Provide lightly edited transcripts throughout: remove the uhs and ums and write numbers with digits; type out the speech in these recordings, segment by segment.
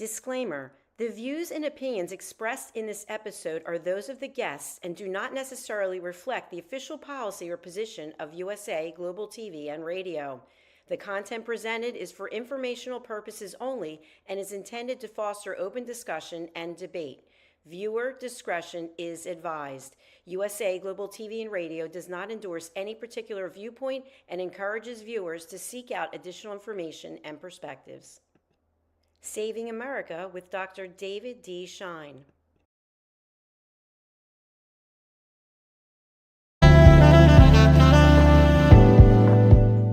Disclaimer: the views and opinions expressed in this episode are those of the guests and do not necessarily reflect the official policy or position of USA Global TV and Radio. The content presented is for informational purposes only and is intended to foster open discussion and debate. Viewer discretion is advised. USA Global TV and Radio does not endorse any particular viewpoint and encourages viewers to seek out additional information and perspectives. Saving America with Dr. David D. Schein.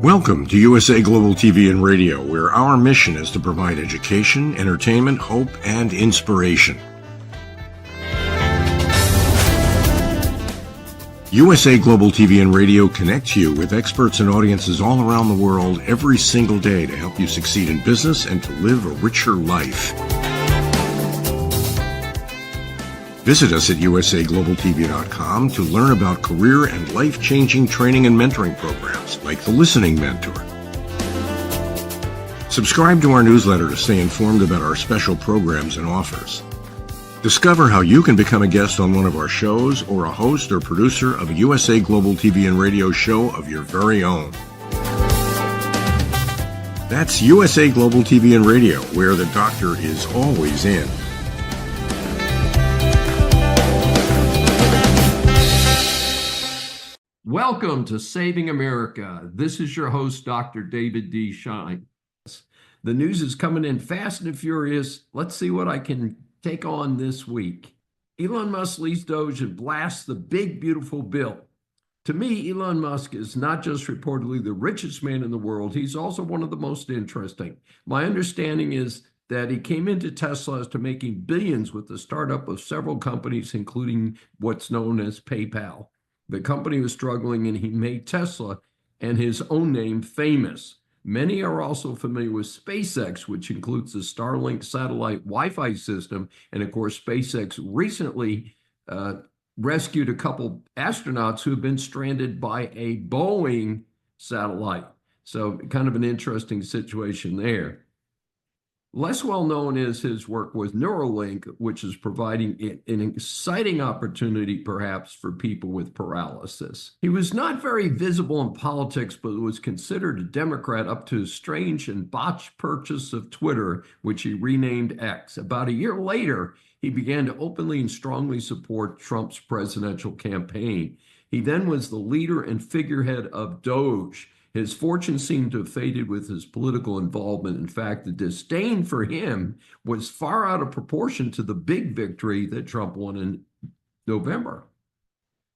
Welcome to USA Global TV and Radio, where our mission is to provide education, entertainment, hope, and inspiration. USA Global TV and Radio connects you with experts and audiences all around the world every single day to help you succeed in business and to live a richer life. Visit us at usaglobaltv.com to learn about career and life-changing training and mentoring programs like the Listening Mentor. Subscribe to our newsletter to stay informed about our special programs and offers. Discover how you can become a guest on one of our shows or a host or producer of a USA Global TV and Radio show of your very own. That's USA Global TV and Radio, where the doctor is always in. Welcome to Saving America. This is your host, Dr. David D. Schein. The news is coming in fast and furious. Let's see what I can take on this week. Elon Musk leads Doge and blasts the big, beautiful bill. To me, Elon Musk is not just reportedly the richest man in the world, he's also one of the most interesting. My understanding is that he came into Tesla as to making billions with the startup of several companies, including what's known as PayPal. The company was struggling and he made Tesla and his own name famous. Many are also familiar with SpaceX, which includes the Starlink satellite Wi-Fi system. And of course, SpaceX recently rescued a couple astronauts who have been stranded by a Boeing satellite. So kind of an interesting situation there. Less well known is his work with Neuralink, which is providing an exciting opportunity perhaps for people with paralysis. He was not very visible in politics, but was considered a Democrat up to his strange and botched purchase of Twitter, which he renamed X. About a year later, he began to openly and strongly support Trump's presidential campaign. He then was the leader and figurehead of Doge. His fortune seemed to have faded with his political involvement. In fact, the disdain for him was far out of proportion to the big victory that Trump won in November.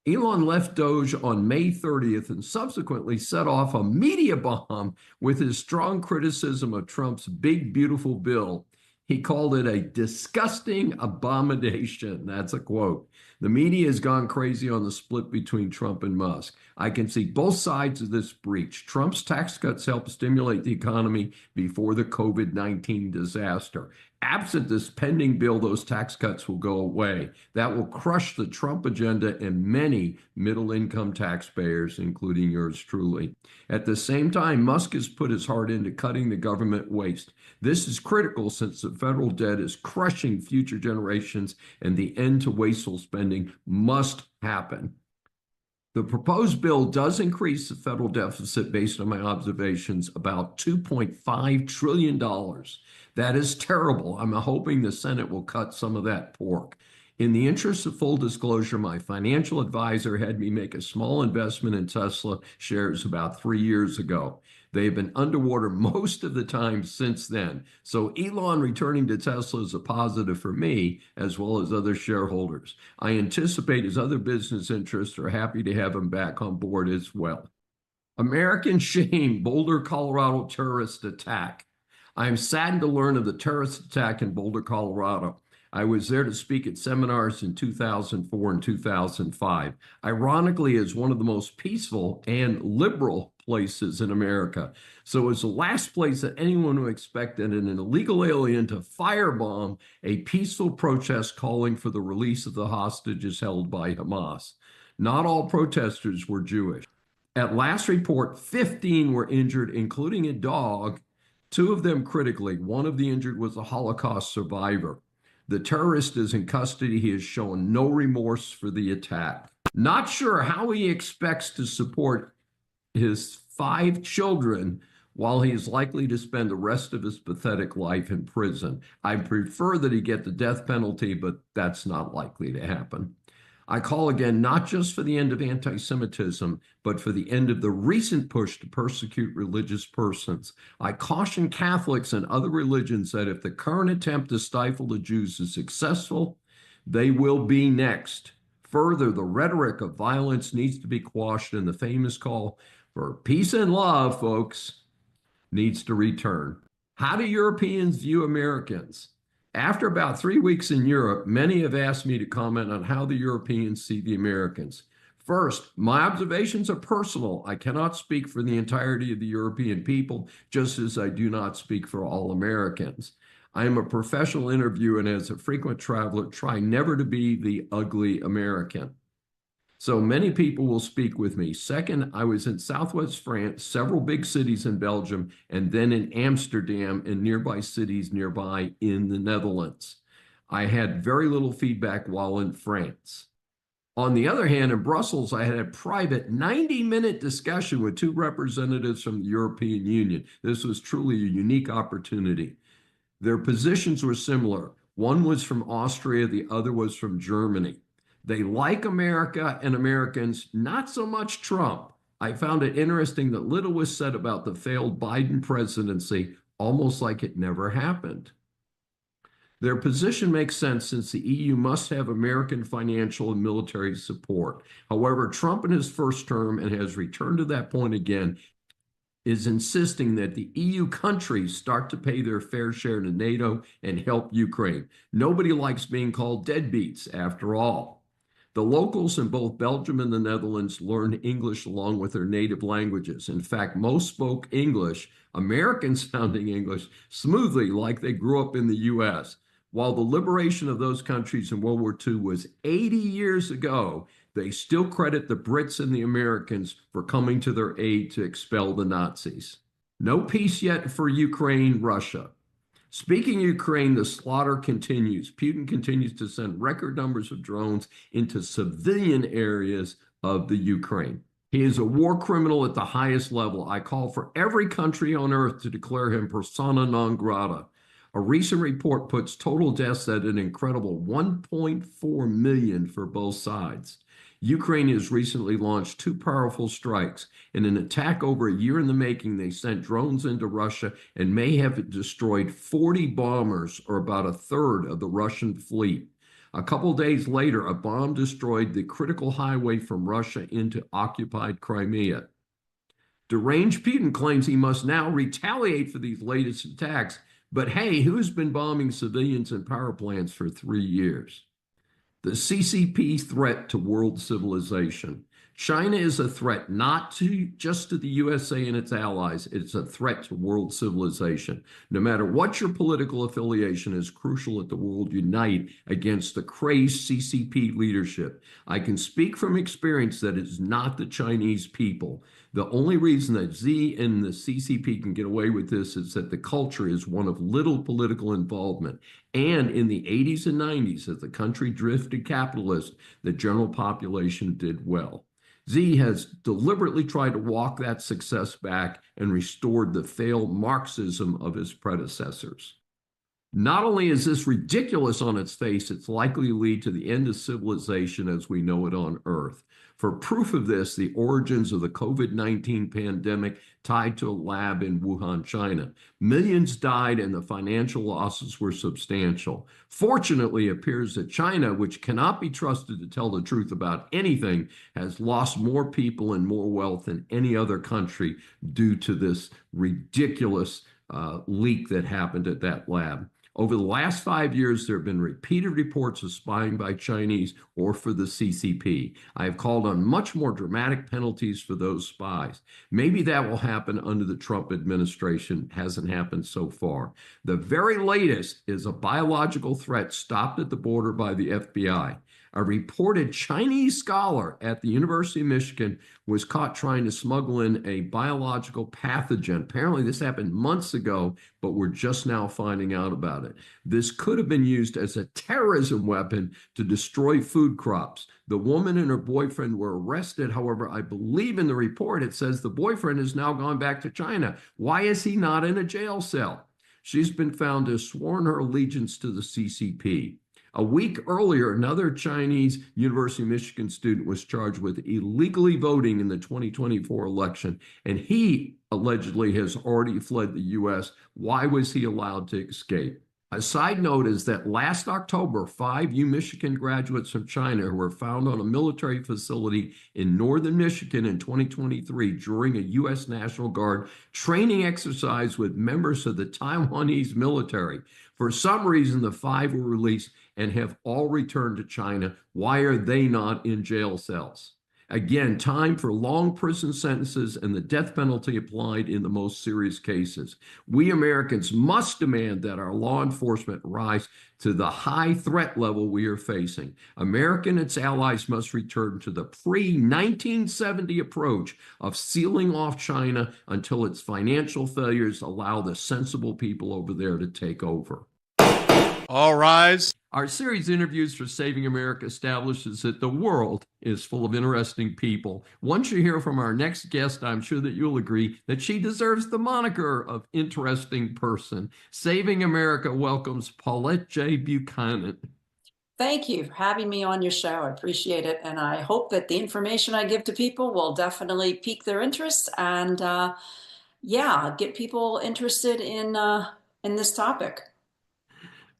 Elon left Doge on May 30th and subsequently set off a media bomb with his strong criticism of Trump's big, beautiful bill. He called it a disgusting abomination. That's a quote. The media has gone crazy on the split between Trump and Musk. I can see both sides of this breach. Trump's tax cuts helped stimulate the economy before the COVID-19 disaster. Absent this pending bill, those tax cuts will go away. That will crush the Trump agenda and many middle-income taxpayers, including yours truly. At the same time, Musk has put his heart into cutting the government waste. This is critical since the federal debt is crushing future generations, and the end to wasteful spending must happen. The proposed bill does increase the federal deficit, based on my observations, about $2.5 trillion. That is terrible. I'm hoping the Senate will cut some of that pork. In the interest of full disclosure, my financial advisor had me make a small investment in Tesla shares about 3 years ago. They've been underwater most of the time since then. So Elon returning to Tesla is a positive for me as well as other shareholders. I anticipate his other business interests are happy to have him back on board as well. American Schein, Boulder, Colorado terrorist attack. I am saddened to learn of the terrorist attack in Boulder, Colorado. I was there to speak at seminars in 2004 and 2005. Ironically, it's one of the most peaceful and liberal places in America. So it's the last place that anyone would expect an illegal alien to firebomb a peaceful protest calling for the release of the hostages held by Hamas. Not all protesters were Jewish. At last report, 15 were injured, including a dog, Two of them critically. One of the injured was a Holocaust survivor. The terrorist is in custody. He has shown no remorse for the attack. Not sure how he expects to support his 5 children while he is likely to spend the rest of his pathetic life in prison. I prefer that he get the death penalty, but that's not likely to happen. I call again not just for the end of anti-Semitism, but for the end of the recent push to persecute religious persons. I caution Catholics and other religions that if the current attempt to stifle the Jews is successful, they will be next. Further, the rhetoric of violence needs to be quashed, and the famous call for peace and love, folks, needs to return. How do Europeans view Americans? After about 3 weeks in Europe, many have asked me to comment on how the Europeans see the Americans. First, my observations are personal. I cannot speak for the entirety of the European people, just as I do not speak for all Americans. I am a professional interviewer and as a frequent traveler, try never to be the ugly American. So many people will speak with me. Second, I was in Southwest France, several big cities in Belgium, and then in Amsterdam and nearby cities nearby in the Netherlands. I had very little feedback while in France. On the other hand, in Brussels, I had a private 90-minute discussion with 2 representatives from the European Union. This was truly a unique opportunity. Their positions were similar. One was from Austria, the other was from Germany. They like America and Americans, not so much Trump. I found it interesting that little was said about the failed Biden presidency, almost like it never happened. Their position makes sense since the EU must have American financial and military support. However, Trump in his first term, and has returned to that point again, is insisting that the EU countries start to pay their fair share to NATO and help Ukraine. Nobody likes being called deadbeats, after all. The locals in both Belgium and the Netherlands learned English along with their native languages. In fact, most spoke English, American-sounding English, smoothly like they grew up in the U.S. While the liberation of those countries in World War II was 80 years ago, they still credit the Brits and the Americans for coming to their aid to expel the Nazis. No peace yet for Ukraine, Russia. Speaking of Ukraine, the slaughter continues. Putin continues to send record numbers of drones into civilian areas of the Ukraine. He is a war criminal at the highest level. I call for every country on earth to declare him persona non grata. A recent report puts total deaths at an incredible 1.4 million for both sides. Ukraine has recently launched 2 powerful strikes. In an attack over a year in the making, they sent drones into Russia and may have destroyed 40 bombers, or about a third of the Russian fleet. A couple days later, a bomb destroyed the critical highway from Russia into occupied Crimea. Deranged Putin claims he must now retaliate for these latest attacks. But hey, who's been bombing civilians and power plants for 3 years? The CCP threat to world civilization. China is a threat not just to the USA and its allies. It's a threat to world civilization. No matter what your political affiliation, is crucial that the world unite against the crazed CCP leadership. I can speak from experience that it's not the Chinese people. The only reason that Xi and the CCP can get away with this is that the culture is one of little political involvement. And in the 80s and 90s, as the country drifted capitalist, the general population did well. Xi has deliberately tried to walk that success back and restored the failed Marxism of his predecessors. Not only is this ridiculous on its face, it's likely to lead to the end of civilization as we know it on Earth. For proof of this, the origins of the COVID-19 pandemic tied to a lab in Wuhan, China. Millions died and the financial losses were substantial. Fortunately, it appears that China, which cannot be trusted to tell the truth about anything, has lost more people and more wealth than any other country due to this ridiculous leak that happened at that lab. Over the last 5 years, there have been repeated reports of spying by Chinese or for the CCP. I have called on much more dramatic penalties for those spies. Maybe that will happen under the Trump administration. Hasn't happened so far. The very latest is a biological threat stopped at the border by the FBI. A reported Chinese scholar at the University of Michigan was caught trying to smuggle in a biological pathogen. Apparently, this happened months ago, but we're just now finding out about it. This could have been used as a terrorism weapon to destroy food crops. The woman and her boyfriend were arrested. However, I believe in the report it says the boyfriend has now gone back to China. Why is he not in a jail cell? She's been found to have sworn her allegiance to the CCP. A week earlier, another Chinese University of Michigan student was charged with illegally voting in the 2024 election, and he allegedly has already fled the U.S. Why was he allowed to escape? A side note is that last October, 5 Michigan graduates from China who were found on a military facility in northern Michigan in 2023 during a U.S. National Guard training exercise with members of the Taiwanese military. For some reason, the 5 were released and have all returned to China. Why are they not in jail cells? Again, time for long prison sentences and the death penalty applied in the most serious cases. We Americans must demand that our law enforcement rise to the high threat level we are facing. America and its allies must return to the pre-1970 approach of sealing off China until its financial failures allow the sensible people over there to take over. All rise. Our series Interviews for Saving America establishes that the world is full of interesting people. Once you hear from our next guest, I'm sure that you'll agree that she deserves the moniker of interesting person. Saving America welcomes Paulette J. Buchanan. Thank you for having me on your show. I appreciate it. And I hope that the information I give to people will definitely pique their interest and, get people interested in this topic.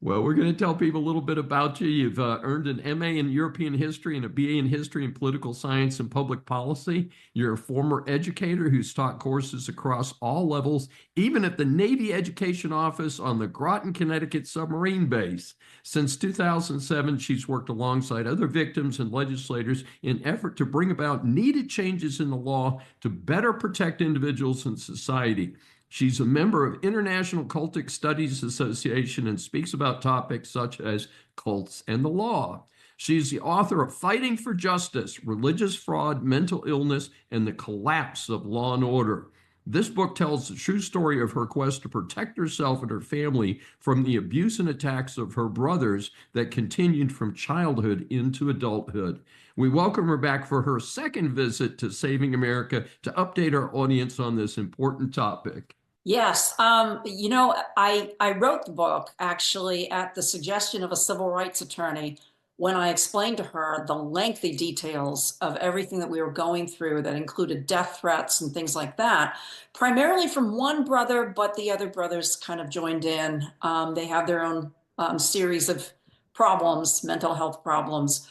Well, we're going to tell people a little bit about you. You've earned an MA in European History and a BA in History and Political Science and Public Policy. You're a former educator who's taught courses across all levels, even at the Navy Education Office on the Groton, Connecticut submarine base. Since 2007, she's worked alongside other victims and legislators in effort to bring about needed changes in the law to better protect individuals and society. She's a member of International Cultic Studies Association and speaks about topics such as cults and the law. She's the author of Fighting for Justice, Religious Fraud, Mental Illness, and the Collapse of Law and Order. This book tells the true story of her quest to protect herself and her family from the abuse and attacks of her brothers that continued from childhood into adulthood. We welcome her back for her second visit to Saving America to update our audience on this important topic. Yes. I wrote the book actually at the suggestion of a civil rights attorney when I explained to her the lengthy details of everything that we were going through that included death threats and things like that, primarily from one brother, but the other brothers kind of joined in. They have their own series of problems, mental health problems.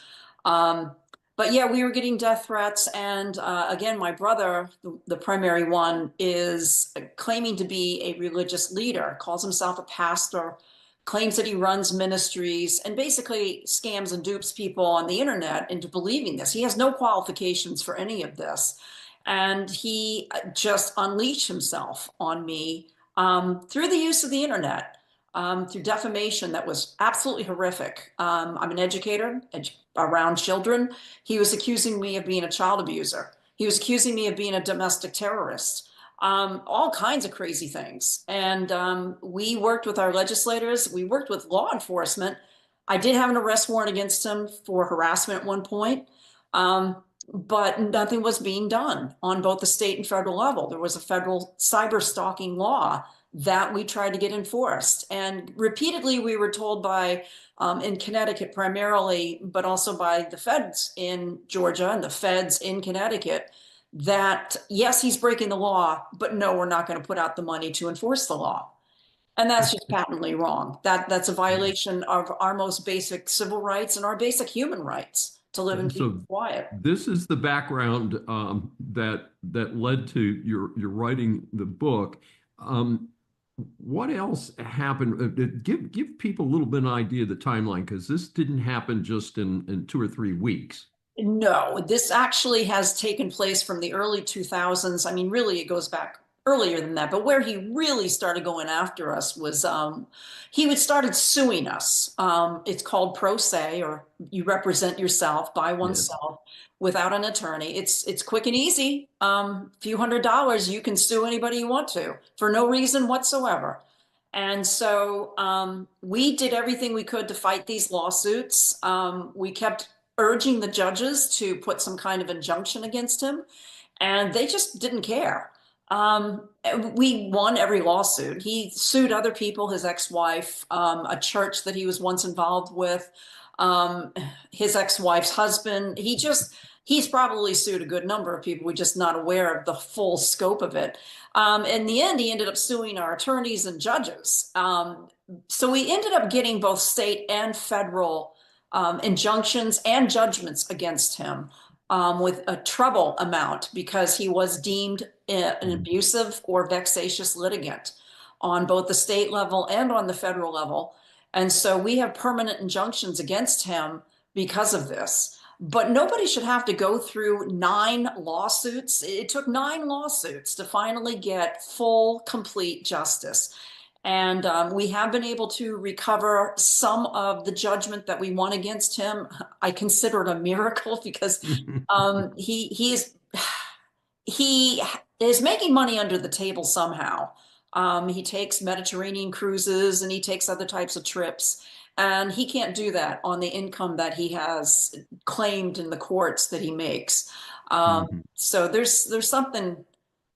But yeah, we were getting death threats. And again, my brother, the primary one, is claiming to be a religious leader, calls himself a pastor, claims that he runs ministries, and basically scams and dupes people on the internet into believing this. He has no qualifications for any of this. And he just unleashed himself on me through the use of the internet. Through defamation that was absolutely horrific. I'm an educator around children. He was accusing me of being a child abuser. He was accusing me of being a domestic terrorist. All kinds of crazy things. And we worked with our legislators. We worked with law enforcement. I did have an arrest warrant against him for harassment at one point. But nothing was being done on both the state and federal level. There was a federal cyber stalking law that we tried to get enforced. And repeatedly we were told by, in Connecticut primarily, but also by the feds in Georgia and the feds in Connecticut, that yes, he's breaking the law, but no, we're not going to put out the money to enforce the law. And that's just patently wrong. That's a violation of our most basic civil rights and our basic human rights to live in peace and quiet. This is the background that led to your writing the book. What else happened? Give people a little bit of an idea of the timeline, because this didn't happen just in 2 or 3 weeks. No, this actually has taken place from the early 2000s. I mean, really, it goes back earlier than that, but where he really started going after us was he would started suing us. It's called pro se, or you represent yourself by Yes. oneself without an attorney. It's quick and easy. Few $100s, you can sue anybody you want to for no reason whatsoever. And so we did everything we could to fight these lawsuits. We kept urging the judges to put some kind of injunction against him, and they just didn't care. We won every lawsuit. He sued other people, his ex-wife, a church that he was once involved with, his ex-wife's husband. He's probably sued a good number of people. We're just not aware of the full scope of it. In the end, he ended up suing our attorneys and judges. So we ended up getting both state and federal injunctions and judgments against him, with a treble amount, because he was deemed an abusive or vexatious litigant on both the state level and on the federal level. And so we have permanent injunctions against him because of this. But nobody should have to go through 9 lawsuits. It took 9 lawsuits to finally get full, complete justice. And we have been able to recover some of the judgment that we won against him. I consider it a miracle because he is making money under the table somehow. He takes Mediterranean cruises and he takes other types of trips, and he can't do that on the income that he has claimed in the courts that he makes. So there's something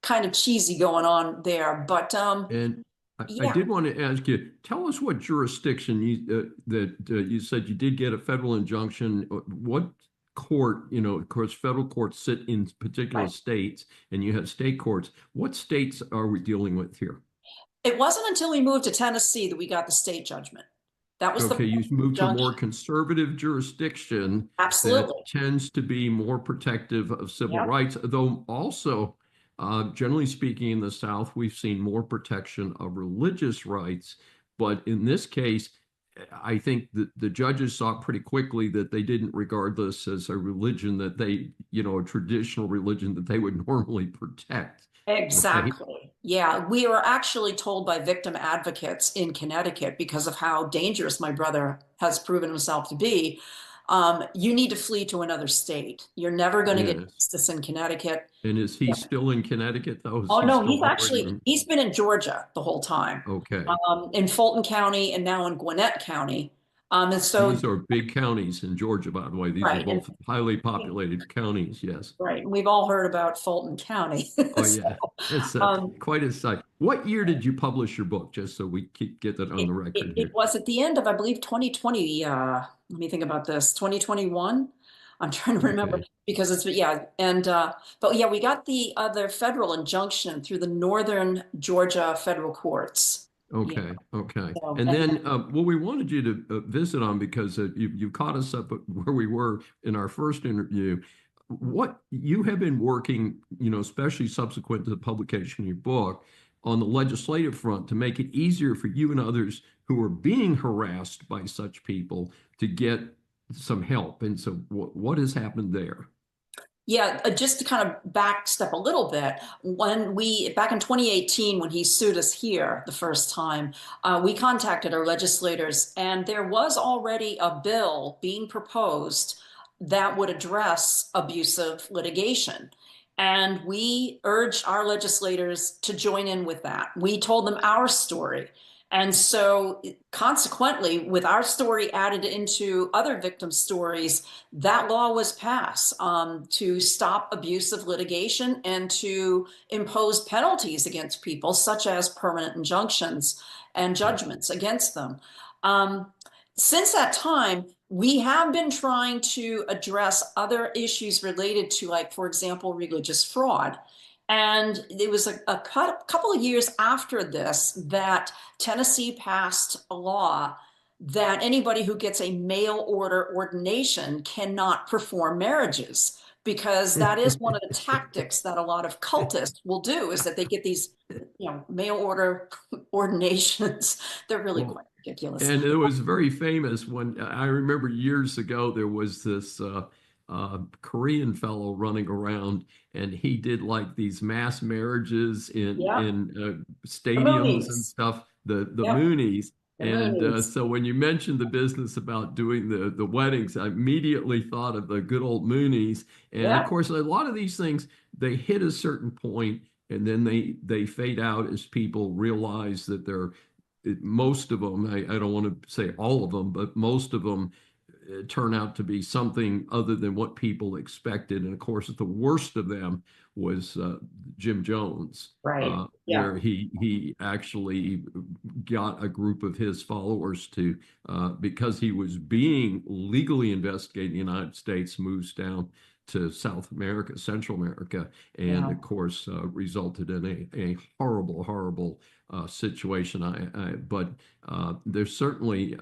kind of cheesy going on there, but And I yeah. did want to ask you, tell us what jurisdiction you said you did get a federal injunction. What court, of course, federal courts sit in particular Right. states, and you have state courts. What states are we dealing with here? It wasn't until we moved to Tennessee that we got the state judgment. That was the Okay, you moved to a more injunction. conservative jurisdiction that Absolutely. tends to be more protective of civil Yep. rights, though also, generally speaking, in the South, we've seen more protection of religious rights. But in this case, I think that the judges saw pretty quickly that they didn't regard this as a religion that they, a traditional religion that they would normally protect, right? Exactly. Yeah, we were actually told by victim advocates in Connecticut, because of how dangerous my brother has proven himself to be. You need to flee to another state. You're never going to get Yes. justice in Connecticut. And is he Yeah. still in Connecticut, though? Is Oh he no, still operating? he's been in Georgia the whole time, Okay. in Fulton County and now in Gwinnett County. And so, These are big counties in Georgia, by the way. These are right, and both highly populated counties. Yes. right, we've all heard about Fulton County. Oh, So, yeah. It's um, quite a sight. What year did you publish your book? Just so we get that on it, the it, record it here. was at the end of, I believe, 2020. Let me think about this. 2021. I'm trying to remember, Okay. because it's, yeah. And, but yeah, we got the other federal injunction through the Northern Georgia federal courts. Yeah. Okay. Okay. So, And and then what we wanted you to visit on, because you caught us up at where we were in our first interview. What you have been working, especially subsequent to the publication of your book, on the legislative front to make it easier for you and others who are being harassed by such people to get some help. And so what has happened there? yeah, just to kind of backstep a little bit, back in 2018, when he sued us here the first time, we contacted our legislators, and there was already a bill being proposed that would address abusive litigation. And we urged our legislators to join in with that. We told them our story. And so, consequently, with our story added into other victim stories, that law was passed, to stop abusive litigation and to impose penalties against people, such as permanent injunctions and judgments against them. Um, since that time, we have been trying to address other issues related to, like, for example, religious fraud. And it was a couple of years after this that Tennessee passed a law that anybody who gets a mail order ordination cannot perform marriages, because that is one of the tactics that a lot of cultists will do, is that they get these, mail order ordinations. They're really Well, quite ridiculous. and it was very famous when I remember years ago there was this Korean fellow running around, and he did like these mass marriages Yeah. in The stadiums and Moonies. stuff, the Yep. Moonies. The And Moonies. so when you mentioned the business about doing the weddings, I immediately thought of the good old Moonies. And of Yeah. course, a lot of these things, they hit a certain point and then they fade out as people realize that they're most of them, I don't want to say all of them, but most of them turn out to be something other than what people expected. And of course, the worst of them was Jim Jones, Right. Yeah. where he actually got a group of his followers to, because he was being legally investigated in the United States, moves down to South America, Central America, and Yeah. of course resulted in a horrible, horrible situation. But there's certainly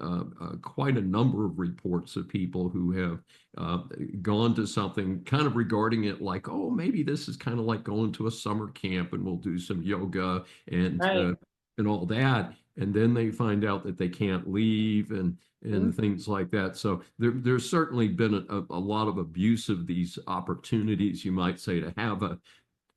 quite a number of reports of people who have uh, gone to something kind of regarding it like, oh, maybe this is kind of like going to a summer camp and we'll do some yoga Right. and all that. And then they find out that they can't leave and Mhm. things like that. So there's certainly been a lot of abuse of these opportunities, you might say, to have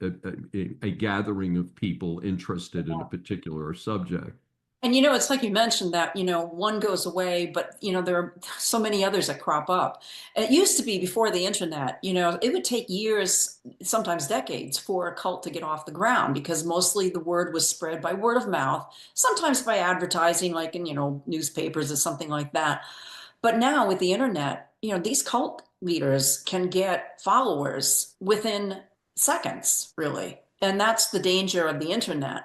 a gathering of people interested in a particular subject. And it's like you mentioned that, one goes away, but there are so many others that crop up. And it used to be before the internet, it would take years, sometimes decades, for a cult to get off the ground because mostly the word was spread by word of mouth, sometimes by advertising, like in, newspapers or something like that. But now with the internet, these cult leaders can get followers within seconds, really. And that's the danger of the internet.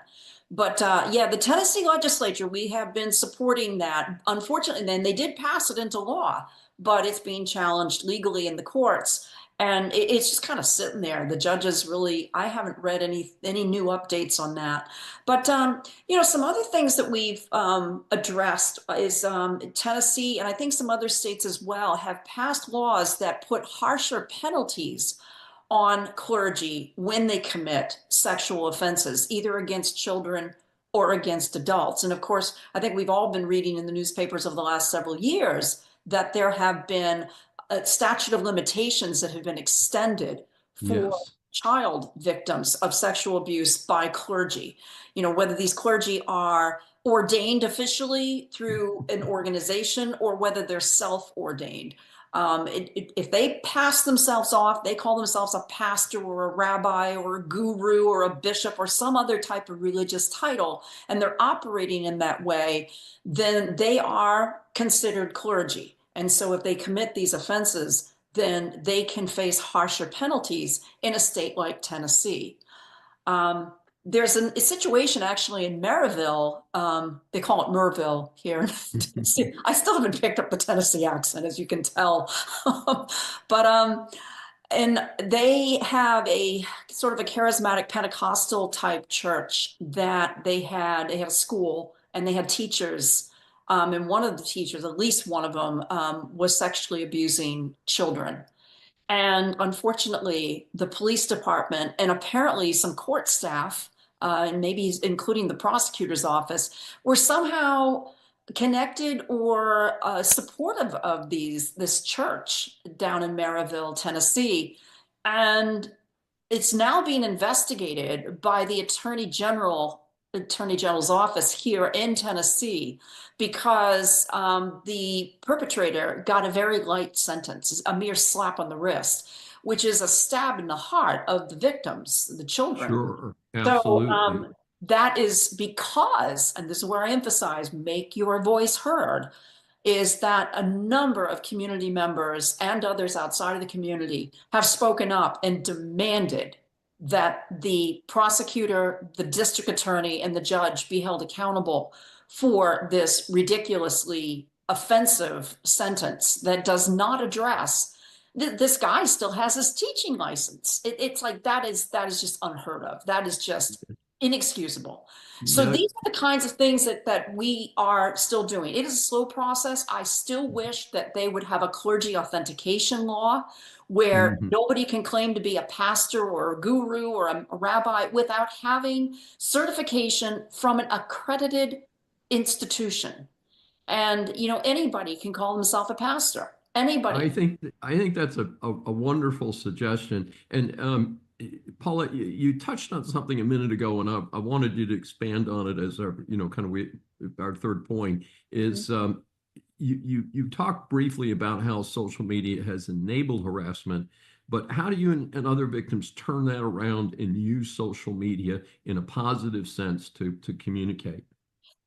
But yeah, the Tennessee legislature, we have been supporting that. Unfortunately, then they did pass it into law, but it's being challenged legally in the courts. And it's just kind of sitting there. The judges really, I haven't read any new updates on that. But some other things that we've addressed is Tennessee, and I think some other states as well, have passed laws that put harsher penalties on clergy when they commit sexual offenses, either against children or against adults. And of course, I think we've all been reading in the newspapers over the last several years that there have been a statute of limitations that have been extended for Yes, child victims of sexual abuse by clergy. Whether these clergy are ordained officially through an organization or whether they're self-ordained. If they pass themselves off, they call themselves a pastor or a rabbi or a guru or a bishop or some other type of religious title, and they're operating in that way, then they are considered clergy. And so if they commit these offenses, then they can face harsher penalties in a state like Tennessee. Um, there's a situation actually in Maryville. They call it Merville here in Tennessee. I still haven't picked up the Tennessee accent, as you can tell. But and they have a sort of a charismatic Pentecostal type church that they had a school and they had teachers. And one of the teachers, at least one of them, was sexually abusing children. And unfortunately, the police department and apparently some court staff, and maybe including the prosecutor's office, were somehow connected or supportive of this church down in Maryville, Tennessee. And it's now being investigated by the Attorney General's office here in Tennessee because the perpetrator got a very light sentence, a mere slap on the wrist, which is a stab in the heart of the victims, the children. sure, So absolutely. that is because, and this is where I emphasize, make your voice heard, is that a number of community members and others outside of the community have spoken up and demanded that the prosecutor, the district attorney, and the judge be held accountable for this ridiculously offensive sentence that does not address this guy still has his teaching license. It's like that is just unheard of. That is just inexcusable. So Yeah. these are the kinds of things that we are still doing. It is a slow process. I still wish that they would have a clergy authentication law where Mhm. nobody can claim to be a pastor or a guru or a rabbi without having certification from an accredited institution. And anybody can call himself a pastor. Anybody. I think that's a wonderful suggestion. And Paula, you touched on something a minute ago, and I wanted you to expand on it as our, kind of our third point is you talked briefly about how social media has enabled harassment, but how do you and other victims turn that around and use social media in a positive sense to communicate?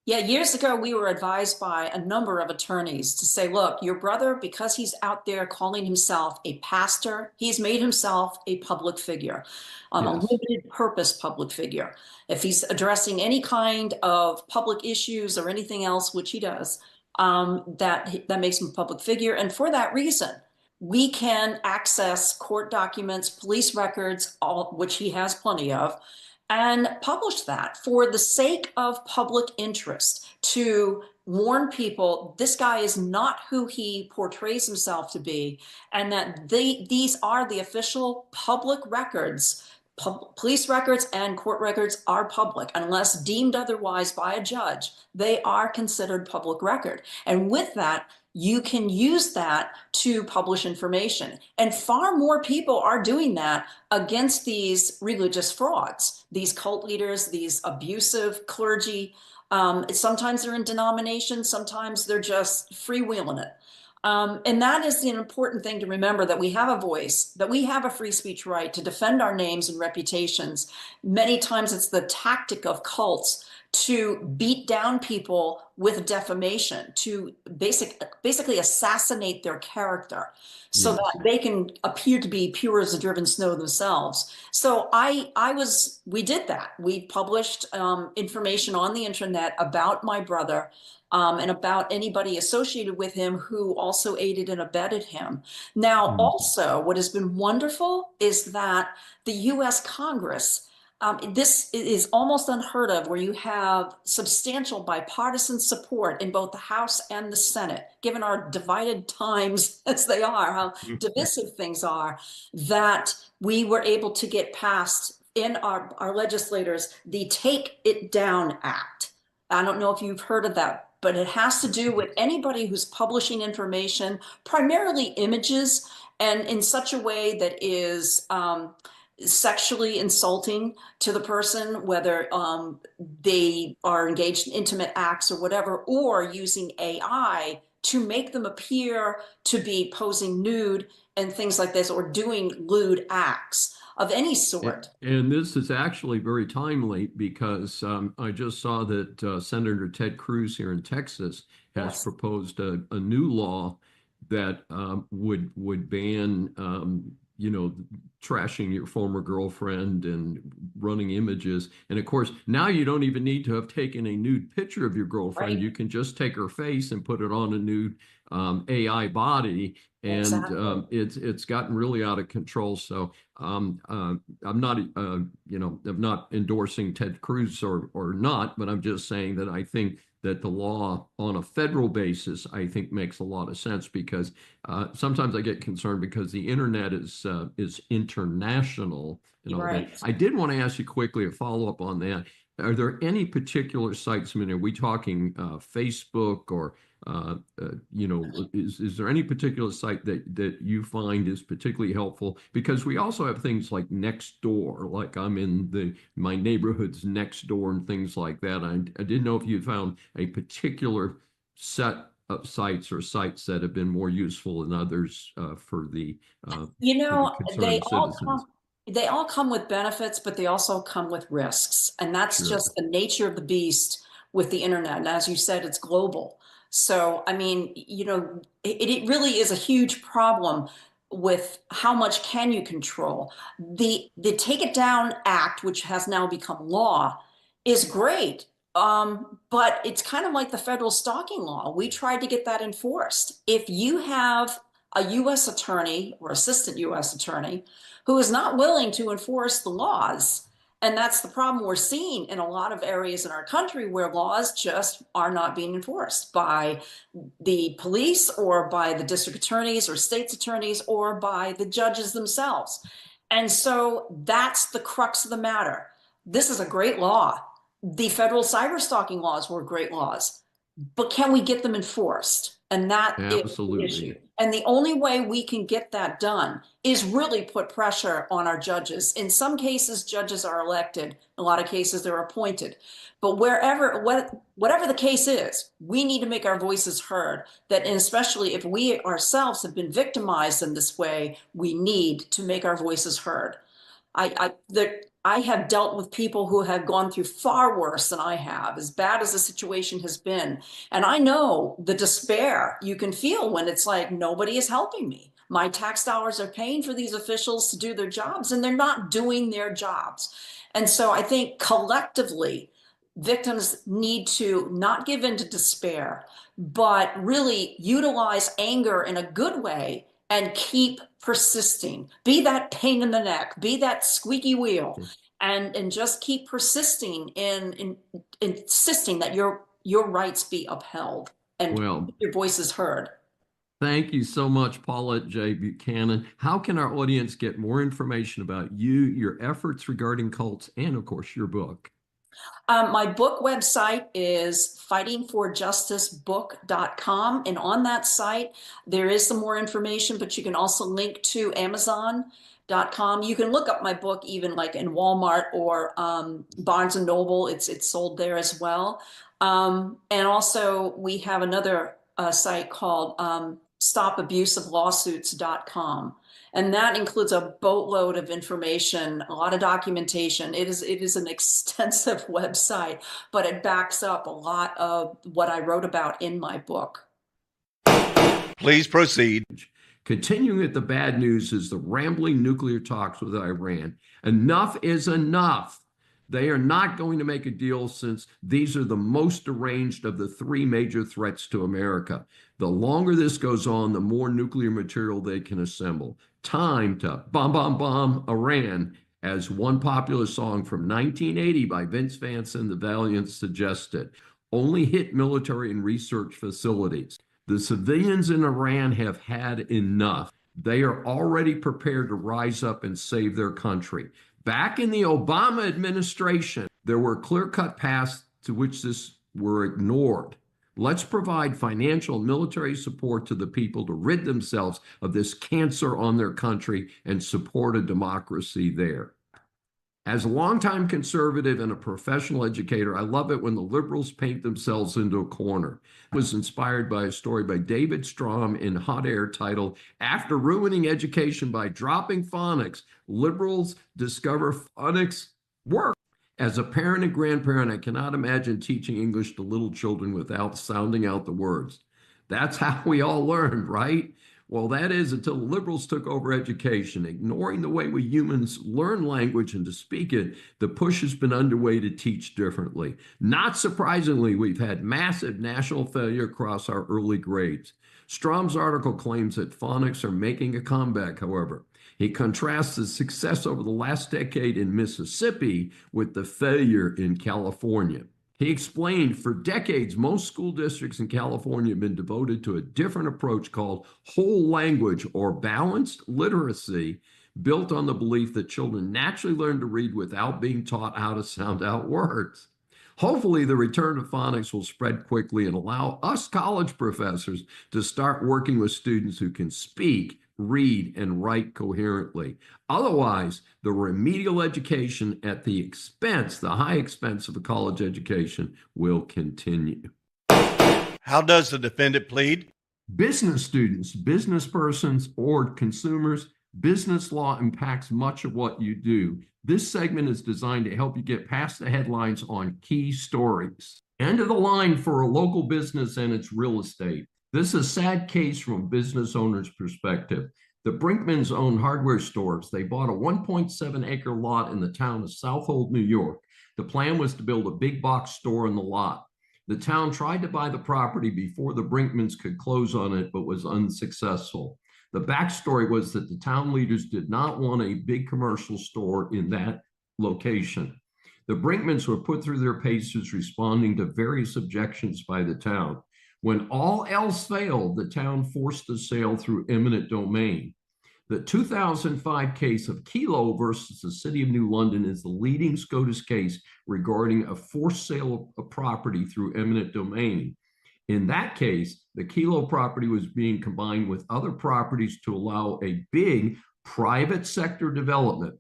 Yeah, years ago, we were advised by a number of attorneys to say, look, your brother, because he's out there calling himself a pastor, he's made himself a public figure, a Yes. limited purpose public figure. If he's addressing any kind of public issues or anything else, which he does, that makes him a public figure. And for that reason, we can access court documents, police records, all which he has plenty of, and publish that for the sake of public interest to warn people this guy is not who he portrays himself to be, and that these are the official public records. Police records and court records are public unless deemed otherwise by a judge. They are considered public record. And with that, you can use that to publish information. And far more people are doing that against these religious frauds, these cult leaders, these abusive clergy. Sometimes they're in denominations, sometimes they're just freewheeling it. And that is an important thing to remember, that we have a voice, that we have a free speech right to defend our names and reputations. Many times it's the tactic of cults to beat down people with defamation, to basically assassinate their character so Yes. that they can appear to be pure as the driven snow themselves. So we did that. We published information on the internet about my brother, and about anybody associated with him who also aided and abetted him. Now, also, what has been wonderful is that the US Congress, this is almost unheard of, where you have substantial bipartisan support in both the House and the Senate, given our divided times as they are, how divisive things are, that we were able to get passed in our legislators the Take It Down Act. I don't know if you've heard of that, but it has to do with anybody who's publishing information, primarily images, and in such a way that is sexually insulting to the person, whether they are engaged in intimate acts or whatever, or using AI to make them appear to be posing nude and things like this, or doing lewd acts of any sort. And this is actually very timely because I just saw that Senator Ted Cruz here in Texas has Yes. proposed a new law that would ban trashing your former girlfriend and running images. And of course, now you don't even need to have taken a nude picture of your girlfriend. Right. You can just take her face and put it on a nude AI body, and Exactly. it's gotten really out of control. So I'm not I'm not endorsing Ted Cruz or not, but I'm just saying that I think that the law on a federal basis, I think, makes a lot of sense, because sometimes I get concerned because the internet is international and all that. Right. I did want to ask you quickly a follow up on that. Are there any particular sites? I mean, are we talking Facebook or is there any particular site that you find is particularly helpful? Because we also have things like Nextdoor, like I'm in my neighborhood's next door and things like that. I didn't know if you found a particular set of sites or sites that have been more useful than others for the They concerned all citizens. come with benefits, but they also come with risks. And that's Sure. just the nature of the beast with the internet. And as you said, it's global. So, I mean, it really is a huge problem with how much can you control. The Take It Down Act, which has now become law, is great. But it's kind of like the federal stalking law. We tried to get that enforced. If you have a U.S. attorney or assistant U.S. attorney who is not willing to enforce the laws, and that's the problem we're seeing in a lot of areas in our country, where laws just are not being enforced by the police or by the district attorneys or state's attorneys or by the judges themselves. And so that's the crux of the matter. This is a great law. The federal cyber stalking laws were great laws, but can we get them enforced? And that is the issue. Absolutely. And the only way we can get that done is really put pressure on our judges. In some cases, judges are elected. In a lot of cases, they're appointed. But whatever the case is, we need to make our voices heard. That, and especially if we ourselves have been victimized in this way, we need to make our voices heard. I have dealt with people who have gone through far worse than I have, as bad as the situation has been. And I know the despair you can feel when it's like, nobody is helping me. My tax dollars are paying for these officials to do their jobs, and they're not doing their jobs. And so I think collectively, victims need to not give in to despair, but really utilize anger in a good way and keep persisting. Be that pain in the neck, be that squeaky wheel, and just keep persisting in insisting that your rights be upheld and Well, your voice is heard. thank you so much, Paulette J. Buchanan. How can our audience get more information about you, your efforts regarding cults, and of course, your book? My book website is fightingforjusticebook.com. And on that site, there is some more information, but you can also link to Amazon.com. You can look up my book even like in Walmart or Barnes and Noble. It's sold there as well. And also we have another site called stopabusivelawsuits.com. And that includes a boatload of information, a lot of documentation. It is an extensive website, but it backs up a lot of what I wrote about in my book. Please proceed. Continuing with the bad news is the rambling nuclear talks with Iran. Enough is enough. They are not going to make a deal since these are the most deranged of the three major threats to America. The longer this goes on, the more nuclear material they can assemble. Time to bomb, bomb, bomb Iran, as one popular song from 1980 by Vince Vance and the Valiants suggested. Only hit military and research facilities. The civilians in Iran have had enough. They are already prepared to rise up and save their country. Back in the Obama administration, there were clear-cut paths to which this were ignored. Let's provide financial and military support to the people to rid themselves of this cancer on their country and support a democracy there. As a longtime conservative and a professional educator, I love it when the liberals paint themselves into a corner. I was inspired by a story by David Strom in Hot Air titled, "After Ruining Education by Dropping Phonics, Liberals Discover Phonics Work." As a parent and grandparent, I cannot imagine teaching English to little children without sounding out the words. That's how we all learned, right? Well, that is until the liberals took over education, ignoring the way we humans learn language and to speak it. The push has been underway to teach differently. Not surprisingly, we've had massive national failure across our early grades. Strom's article claims that phonics are making a comeback, however. He contrasts the success over the last decade in Mississippi with the failure in California. He explained for decades, most school districts in California have been devoted to a different approach called whole language or balanced literacy, built on the belief that children naturally learn to read without being taught how to sound out words. Hopefully, the return of phonics will spread quickly and allow us college professors to start working with students who can speak, read, and write coherently. Otherwise, the remedial education at the expense, the high expense of a college education, will continue. How does the defendant plead? Business students, business persons, or consumers, business law impacts much of what you do. This segment is designed to help you get past the headlines on key stories. End of the line for a local business and its real estate. This is a sad case from a business owner's perspective. The Brinkmans own hardware stores. They bought a 1.7-acre lot in the town of Southold, New York. The plan was to build a big box store in the lot. The town tried to buy the property before the Brinkmans could close on it, but was unsuccessful. The backstory was that the town leaders did not want a big commercial store in that location. The Brinkmans were put through their paces responding to various objections by the town. When all else failed, the town forced the sale through eminent domain. The 2005 case of Kelo versus the City of New London is the leading SCOTUS case regarding a forced sale of property through eminent domain. In that case, the Kelo property was being combined with other properties to allow a big private sector development.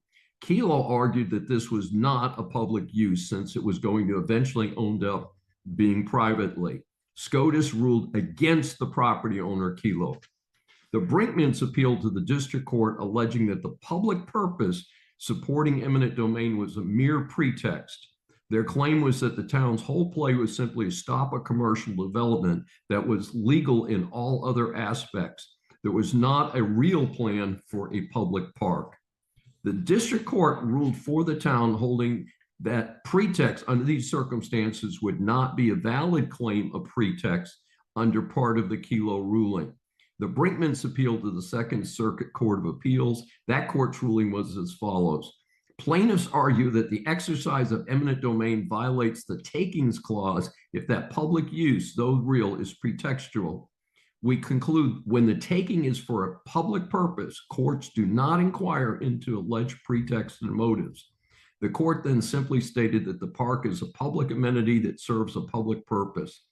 Kelo argued that this was not a public use since it was going to eventually end up being privately. SCOTUS ruled against the property owner, Kelo. The Brinkmans appealed to the district court, alleging that the public purpose supporting eminent domain was a mere pretext. Their claim was that the town's whole play was simply to stop a commercial development that was legal in all other aspects. There was not a real plan for a public park. The district court ruled for the town, holding that pretext under these circumstances would not be a valid claim of pretext under part of the Kelo ruling. The Brinkmans appealed to the Second Circuit Court of Appeals. That court's ruling was as follows. Plaintiffs argue that the exercise of eminent domain violates the takings clause if that public use, though real, is pretextual. We conclude when the taking is for a public purpose, courts do not inquire into alleged pretext and motives. The court then simply stated that the park is a public amenity that serves a public purpose.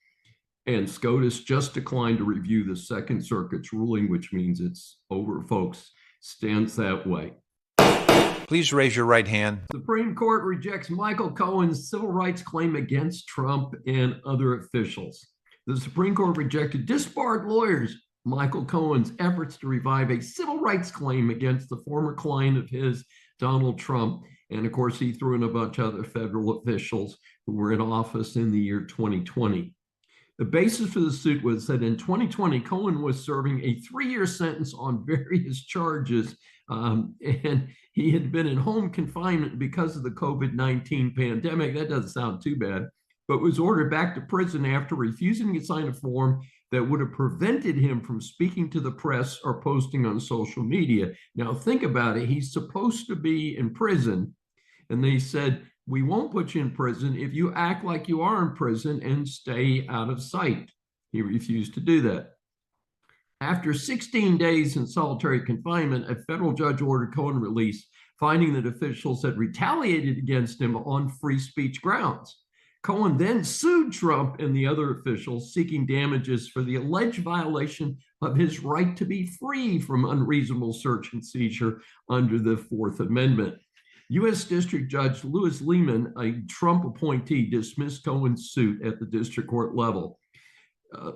And SCOTUS just declined to review the Second Circuit's ruling, which means it's over, folks. Stands that way. Please raise your right hand. Supreme Court rejects Michael Cohen's civil rights claim against Trump and other officials. The Supreme Court rejected disbarred lawyers Michael Cohen's efforts to revive a civil rights claim against the former client of his, Donald Trump. And of course, he threw in a bunch of other federal officials who were in office in the year 2020. The basis for the suit was that in 2020, Cohen was serving a 3-year sentence on various charges, and he had been in home confinement because of the COVID-19 pandemic. That doesn't sound too bad, but was ordered back to prison after refusing to sign a form that would have prevented him from speaking to the press or posting on social media. Now, think about it. He's supposed to be in prison, and they said, we won't put you in prison if you act like you are in prison and stay out of sight. He refused to do that. After 16 days in solitary confinement, a federal judge ordered Cohen released, finding that officials had retaliated against him on free speech grounds. Cohen then sued Trump and the other officials, seeking damages for the alleged violation of his right to be free from unreasonable search and seizure under the Fourth Amendment. U.S. District Judge Louis Lehman, a Trump appointee, dismissed Cohen's suit at the district court level.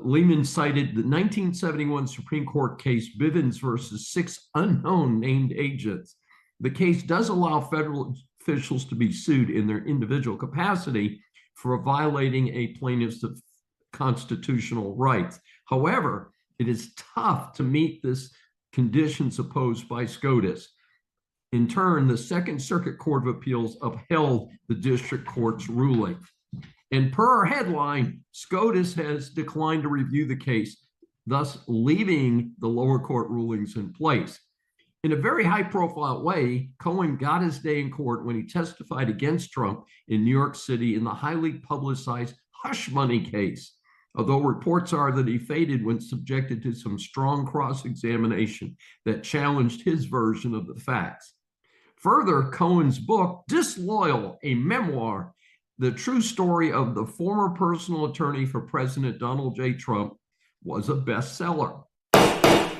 Lehman cited the 1971 Supreme Court case Bivens versus 6 unknown named agents. The case does allow federal officials to be sued in their individual capacity for violating a plaintiff's constitutional rights. However, it is tough to meet this conditions opposed by SCOTUS. In turn, the Second Circuit Court of Appeals upheld the district court's ruling. And per our headline, SCOTUS has declined to review the case, thus leaving the lower court rulings in place. In a very high-profile way, Cohen got his day in court when he testified against Trump in New York City in the highly publicized hush money case, although reports are that he faded when subjected to some strong cross-examination that challenged his version of the facts. Further, Cohen's book, Disloyal, a memoir, the true story of the former personal attorney for President Donald J. Trump, was a bestseller.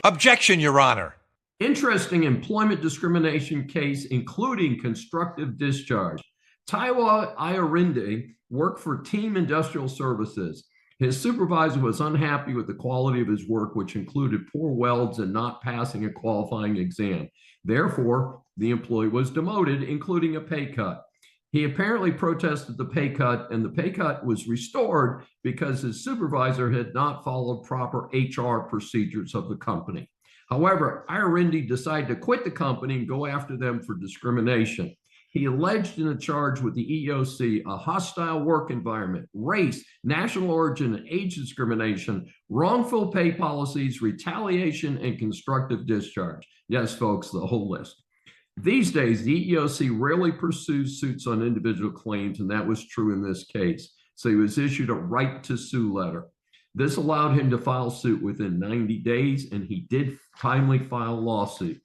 Objection, Your Honor. Interesting employment discrimination case, including constructive discharge. Taiwa Iorinde worked for Team Industrial Services. His supervisor was unhappy with the quality of his work, which included poor welds and not passing a qualifying exam. Therefore, the employee was demoted, including a pay cut. He apparently protested the pay cut, and the pay cut was restored because his supervisor had not followed proper HR procedures of the company. However, Iorinde decided to quit the company and go after them for discrimination. He alleged in a charge with the EEOC a hostile work environment, race, national origin, and age discrimination, wrongful pay policies, retaliation, and constructive discharge. Yes, folks, the whole list. These days, the EEOC rarely pursues suits on individual claims, and that was true in this case. So he was issued a right to sue letter. This allowed him to file suit within 90 days, and he did timely file a lawsuit.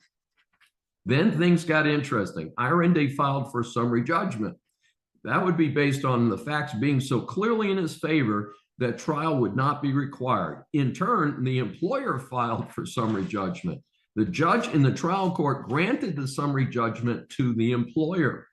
Then things got interesting. Iorinde filed for summary judgment. That would be based on the facts being so clearly in his favor that trial would not be required. In turn, the employer filed for summary judgment. The judge in the trial court granted the summary judgment to the employer.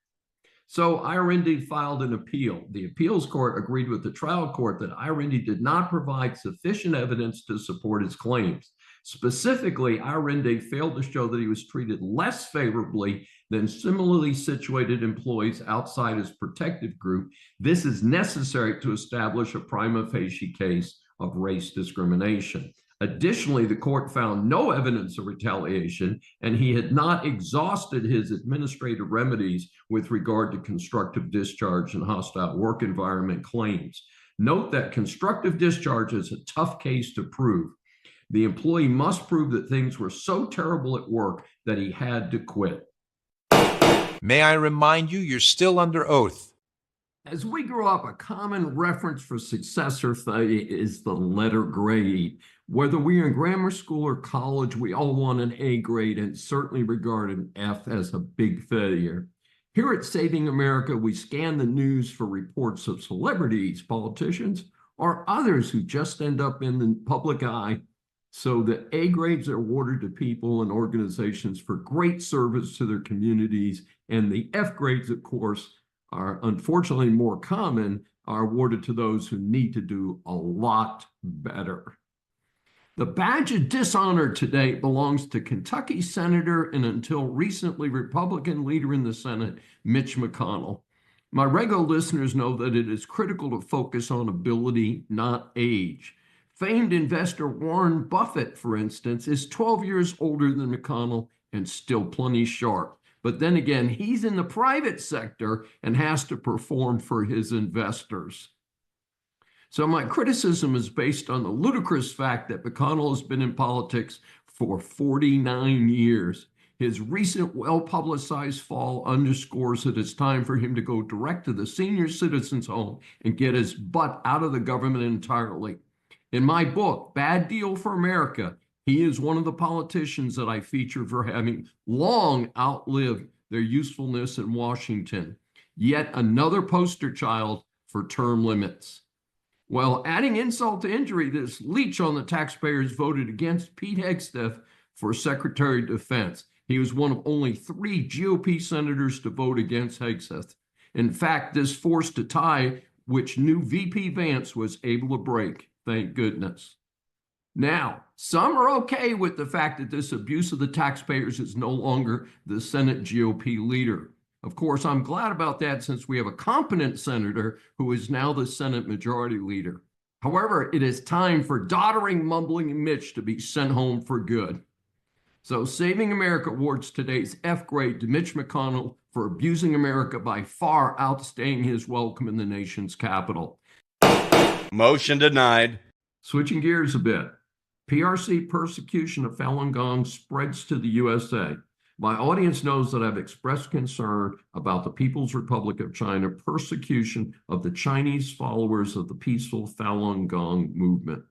So IRND filed an appeal. The appeals court agreed with the trial court that IRND did not provide sufficient evidence to support his claims. Specifically, IRND failed to show that he was treated less favorably than similarly situated employees outside his protected group. This is necessary to establish a prima facie case of race discrimination. Additionally, the court found no evidence of retaliation, and he had not exhausted his administrative remedies with regard to constructive discharge and hostile work environment claims. Note that constructive discharge is a tough case to prove. The employee must prove that things were so terrible at work that he had to quit. May I remind you, you're still under oath. As we grow up, a common reference for success or failure is the letter grade. Whether we're in grammar school or college, we all want an A grade and certainly regard an F as a big failure. Here at Saving America, we scan the news for reports of celebrities, politicians, or others who just end up in the public eye. So the A grades are awarded to people and organizations for great service to their communities, and the F grades, of course, are unfortunately more common, are awarded to those who need to do a lot better. The badge of dishonor today belongs to Kentucky Senator and until recently Republican leader in the Senate, Mitch McConnell. My regular listeners know that it is critical to focus on ability, not age. Famed investor Warren Buffett, for instance, is 12 years older than McConnell and still plenty sharp. But then again, he's in the private sector and has to perform for his investors. So my criticism is based on the ludicrous fact that McConnell has been in politics for 49 years. His recent well-publicized fall underscores that it's time for him to go direct to the senior citizens' home and get his butt out of the government entirely. In my book, Bad Deal for America, he is one of the politicians that I feature for having long outlived their usefulness in Washington. Yet another poster child for term limits. Well, adding insult to injury, this leech on the taxpayers voted against Pete Hegseth for Secretary of Defense. He was one of only 3 GOP senators to vote against Hegseth. In fact, this forced a tie which new VP Vance was able to break. Thank goodness. Now, some are okay with the fact that this abuse of the taxpayers is no longer the Senate GOP leader. Of course, I'm glad about that since we have a competent senator who is now the Senate Majority Leader. However, it is time for doddering, mumbling Mitch to be sent home for good. So Saving America awards today's F grade to Mitch McConnell for abusing America by far outstaying his welcome in the nation's capital. Motion denied. Switching gears a bit. PRC persecution of Falun Gong spreads to the USA. My audience knows that I've expressed concern about the People's Republic of China persecution of the Chinese followers of the peaceful Falun Gong movement.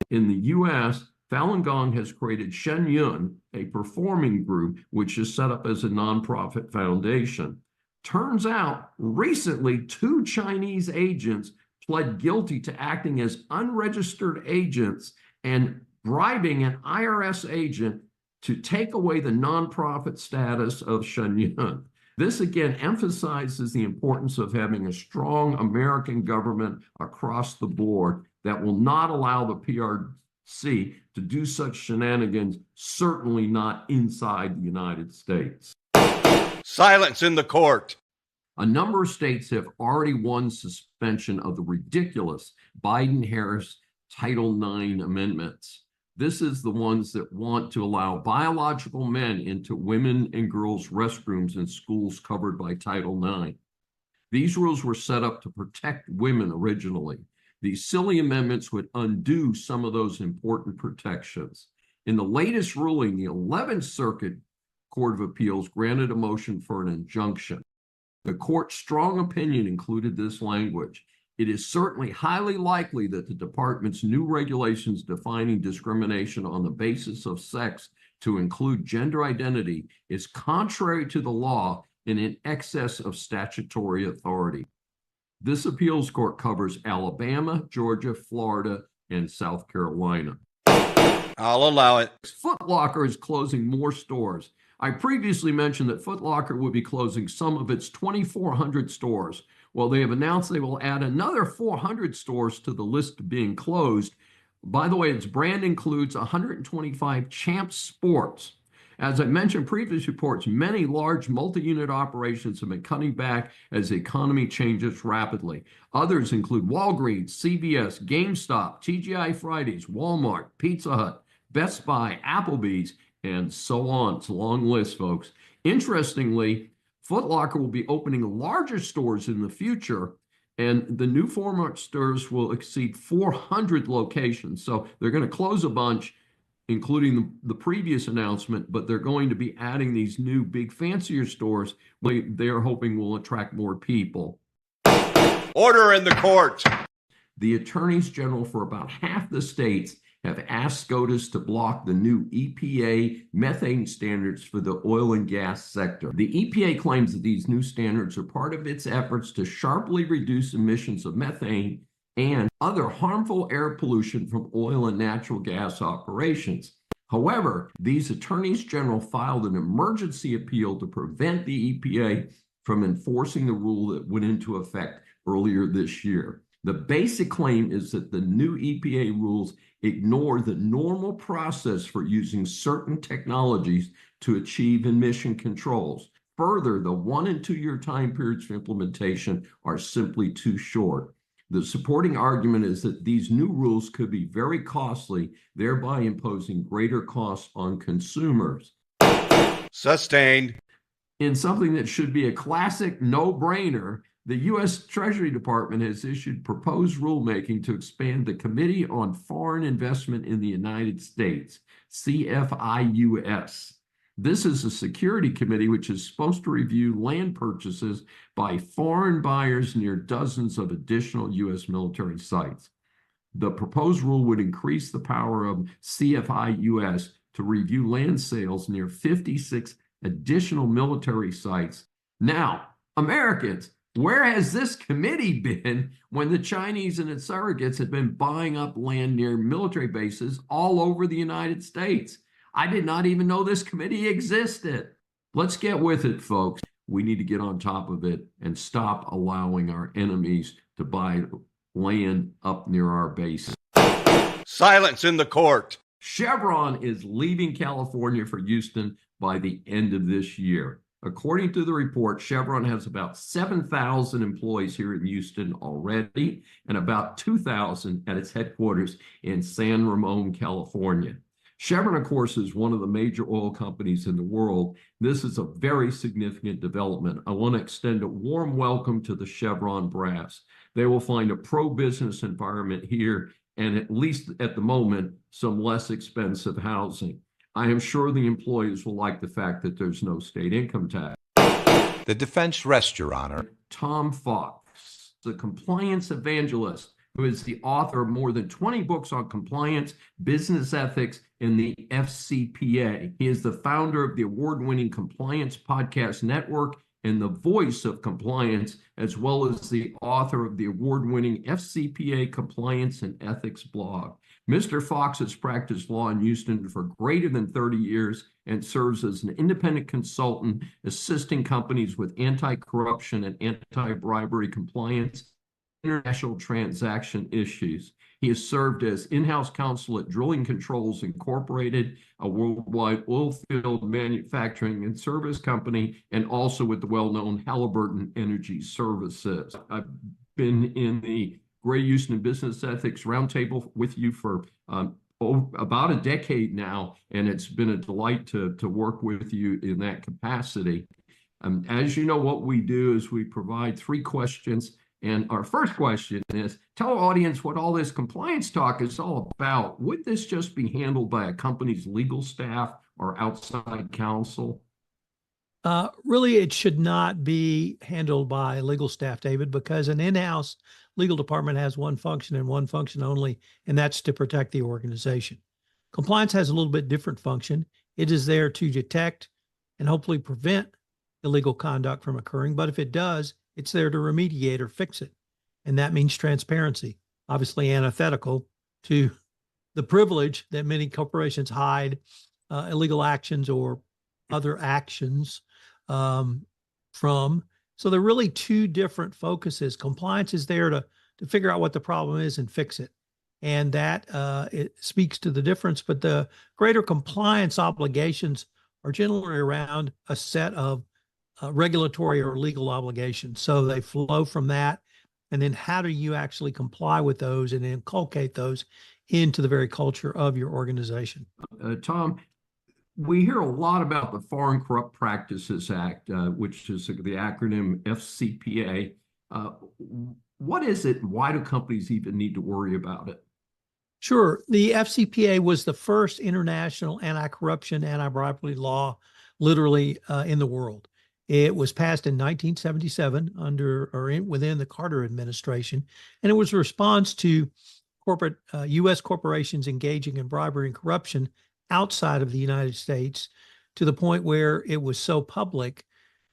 In the US, Falun Gong has created Shenyun, a performing group which is set up as a nonprofit foundation. Turns out, recently, 2 Chinese agents pled guilty to acting as unregistered agents and bribing an IRS agent to take away the nonprofit status of Shenyun. This again emphasizes the importance of having a strong American government across the board that will not allow the PRC to do such shenanigans, certainly not inside the United States. Silence in the court. A number of states have already won suspension of the ridiculous Biden-Harris Title IX amendments. This is the ones that want to allow biological men into women and girls' restrooms in schools covered by Title IX. These rules were set up to protect women originally. These silly amendments would undo some of those important protections. In the latest ruling, the 11th Circuit Court of Appeals granted a motion for an injunction. The court's strong opinion included this language. It is certainly highly likely that the department's new regulations defining discrimination on the basis of sex to include gender identity is contrary to the law and in excess of statutory authority. This appeals court covers Alabama, Georgia, Florida, and South Carolina. I'll allow it. Foot Locker is closing more stores. I previously mentioned that Foot Locker would be closing some of its 2,400 stores. Well, they have announced they will add another 400 stores to the list being closed. By the way, its brand includes 125 Champ Sports. As I mentioned in previous reports, many large multi-unit operations have been cutting back as the economy changes rapidly. Others include Walgreens, CVS, GameStop, TGI Fridays, Walmart, Pizza Hut, Best Buy, Applebee's, and so on. It's a long list, folks. Interestingly, Foot Locker will be opening larger stores in the future, and the new format stores will exceed 400 locations. So they're going to close a bunch, including the previous announcement, but they're going to be adding these new big fancier stores they're hoping will attract more people. Order in the court. The attorneys general for about half the states have asked SCOTUS to block the new EPA methane standards for the oil and gas sector. The EPA claims that these new standards are part of its efforts to sharply reduce emissions of methane and other harmful air pollution from oil and natural gas operations. However, these attorneys general filed an emergency appeal to prevent the EPA from enforcing the rule that went into effect earlier this year. The basic claim is that the new EPA rules ignore the normal process for using certain technologies to achieve emission controls. Further, the 1 and 2 year time periods for implementation are simply too short. The supporting argument is that these new rules could be very costly, thereby imposing greater costs on consumers. Sustained. In something that should be a classic no-brainer, the U.S. Treasury Department has issued proposed rulemaking to expand the Committee on Foreign Investment in the United States, CFIUS. This is a security committee which is supposed to review land purchases by foreign buyers near dozens of additional U.S. military sites. The proposed rule would increase the power of CFIUS to review land sales near 56 additional military sites. Now, Americans, where has this committee been when the Chinese and its surrogates have been buying up land near military bases all over the United States? I did not even know this committee existed. Let's get with it, folks. We need to get on top of it and stop allowing our enemies to buy land up near our base. Silence in the court. Chevron is leaving California for Houston by the end of this year. According to the report, Chevron has about 7,000 employees here in Houston already and about 2,000 at its headquarters in San Ramon, California. Chevron, of course, is one of the major oil companies in the world. This is a very significant development. I want to extend a warm welcome to the Chevron brass. They will find a pro-business environment here and, at least at the moment, some less expensive housing. I am sure the employees will like the fact that there's no state income tax. The defense rests, Your Honor. Tom Fox, the compliance evangelist, who is the author of more than 20 books on compliance, business ethics, and the FCPA. He is the founder of the award-winning Compliance Podcast Network and the voice of compliance, as well as the author of the award-winning FCPA Compliance and Ethics blog. Mr. Fox has practiced law in Houston for greater than 30 years and serves as an independent consultant, assisting companies with anti-corruption and anti-bribery compliance, international transaction issues. He has served as in-house counsel at Drilling Controls Incorporated, a worldwide oil field manufacturing and service company, and also with the well-known Halliburton Energy Services. I've been in the Gray Houston Business Ethics Roundtable with you for about a decade now, and it's been a delight to work with you in that capacity. As you know, what we do is we provide 3 questions. And our first question is, tell our audience what all this compliance talk is all about. Would this just be handled by a company's legal staff or outside counsel? Really, it should not be handled by legal staff, David, because an in-house legal department has one function and one function only, and that's to protect the organization. Compliance has a little bit different function. It is there to detect and hopefully prevent illegal conduct from occurring, but if it does, it's there to remediate or fix it. And that means transparency, obviously antithetical to the privilege that many corporations hide illegal actions or other actions from. So they're really two different focuses. Compliance is there to figure out what the problem is and fix it. And that it speaks to the difference. But the greater compliance obligations are generally around a set of regulatory or legal obligations. So they flow from that. And then how do you actually comply with those and inculcate those into the very culture of your organization? Tom, we hear a lot about the Foreign Corrupt Practices Act, which is the acronym FCPA. What is it? Why do companies even need to worry about it? Sure. The FCPA was the first international anti-corruption, anti-bribery law literally in the world. It was passed in 1977 within the Carter administration, and it was a response to U.S. corporations engaging in bribery and corruption outside of the United States, to the point where it was so public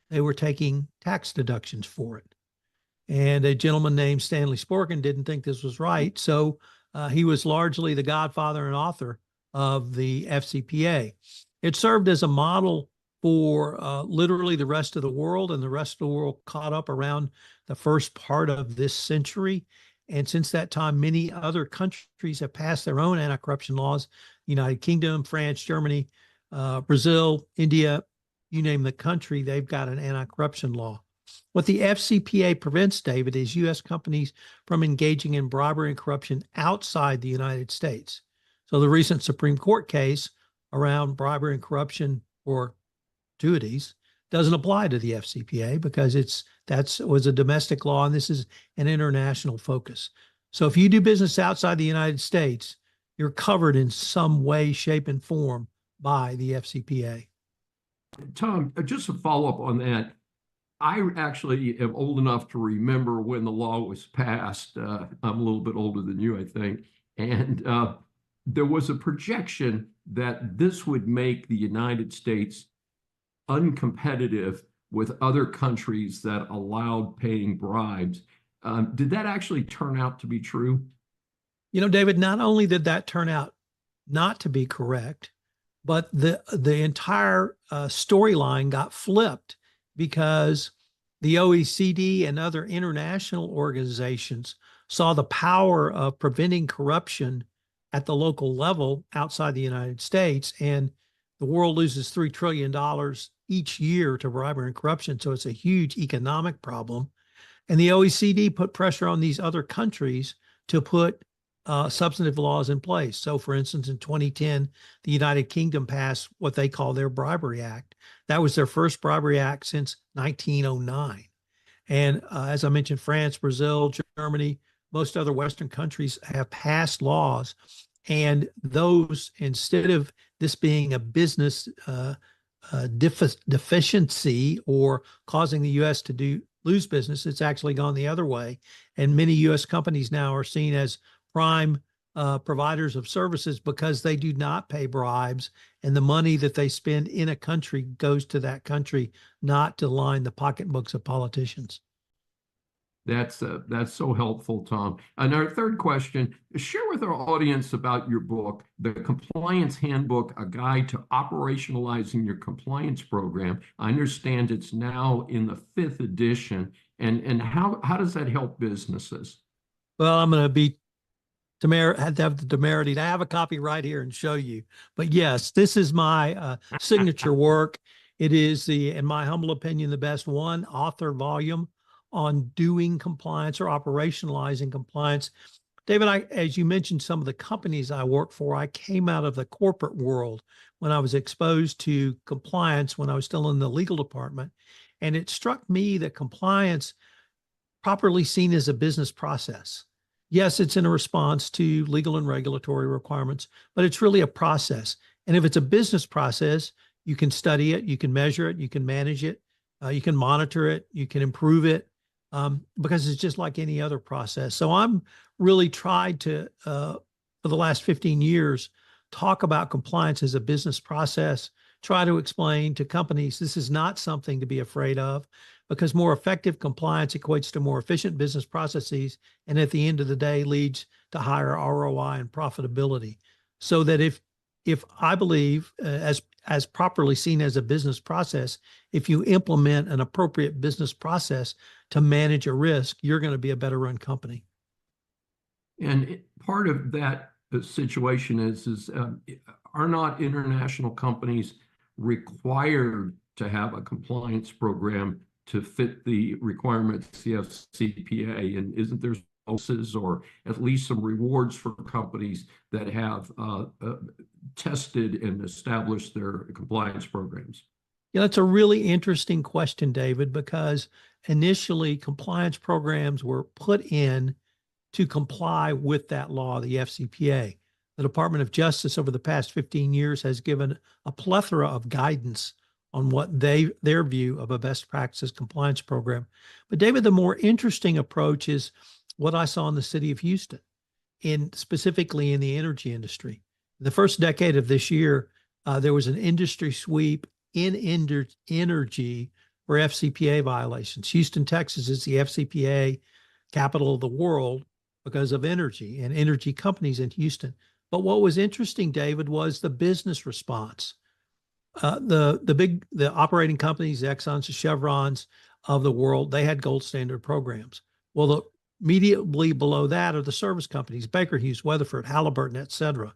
they were taking tax deductions for it. And a gentleman named Stanley Sporkin didn't think this was right, so he was largely the godfather and author of the FCPA. It served as a model for literally the rest of the world, and the rest of the world caught up around the first part of this century. And since that time, many other countries have passed their own anti-corruption laws. United Kingdom, France, Germany, Brazil, India, you name the country, they've got an anti-corruption law. What the FCPA prevents, David, is U.S. companies from engaging in bribery and corruption outside the United States. So the recent Supreme Court case around bribery and corruption or gratuities doesn't apply to the FCPA because that was a domestic law, and this is an international focus. So if you do business outside the United States, you're covered in some way, shape, and form by the FCPA. Tom, just a follow-up on that. I actually am old enough to remember when the law was passed. I'm a little bit older than you, I think. And there was a projection that this would make the United States uncompetitive with other countries that allowed paying bribes. Did that actually turn out to be true? You know, David, not only did that turn out not to be correct, but the entire storyline got flipped because the OECD and other international organizations saw the power of preventing corruption at the local level outside the United States. And the world loses $3 trillion each year to bribery and corruption. So it's a huge economic problem. And the OECD put pressure on these other countries to put substantive laws in place. So, for instance, in 2010, the United Kingdom passed what they call their Bribery Act. That was their first bribery act since 1909. And as I mentioned, France, Brazil, Germany, most other Western countries have passed laws. And those, instead of this being a business deficiency or causing the U.S. to lose business, it's actually gone the other way. And many U.S. companies now are seen as prime providers of services because they do not pay bribes, and the money that they spend in a country goes to that country, not to line the pocketbooks of politicians. That's so helpful, Tom. And our third question, share with our audience about your book, The Compliance Handbook, A Guide to Operationalizing Your Compliance Program. I understand it's now in the 5th edition. And how does that help businesses? Well, I'm going to have the temerity to have a copy right here and show you. But yes, this is my signature work. It is, in my humble opinion, the best one-author volume on doing compliance or operationalizing compliance. David, as you mentioned, some of the companies I work for, I came out of the corporate world when I was exposed to compliance when I was still in the legal department. And it struck me that compliance, properly seen as a business process. Yes, it's in a response to legal and regulatory requirements, but it's really a process. And if it's a business process, you can study it, you can measure it, you can manage it, you can monitor it, you can improve it, because it's just like any other process. So I'm really tried to, for the last 15 years, talk about compliance as a business process, try to explain to companies this is not something to be afraid of, because more effective compliance equates to more efficient business processes, and at the end of the day leads to higher ROI and profitability. So that if I believe, as properly seen as a business process, if you implement an appropriate business process to manage a risk, you're going to be a better run company. And part of that situation is are not international companies required to have a compliance program to fit the requirements of the FCPA? And isn't there bonuses or at least some rewards for companies that have tested and established their compliance programs? Yeah, that's a really interesting question, David, because initially compliance programs were put in to comply with that law, the FCPA. The Department of Justice over the past 15 years has given a plethora of guidance on what their view of a best practices compliance program. But David, the more interesting approach is what I saw in the city of Houston, specifically in the energy industry. The first decade of this year, there was an industry sweep in energy for FCPA violations. Houston, Texas is the FCPA capital of the world because of energy and energy companies in Houston. But what was interesting, David, was the business response. The operating companies, the Exxons, the Chevrons of the world, they had gold standard programs. Well, immediately below that are the service companies, Baker Hughes, Weatherford, Halliburton, et cetera.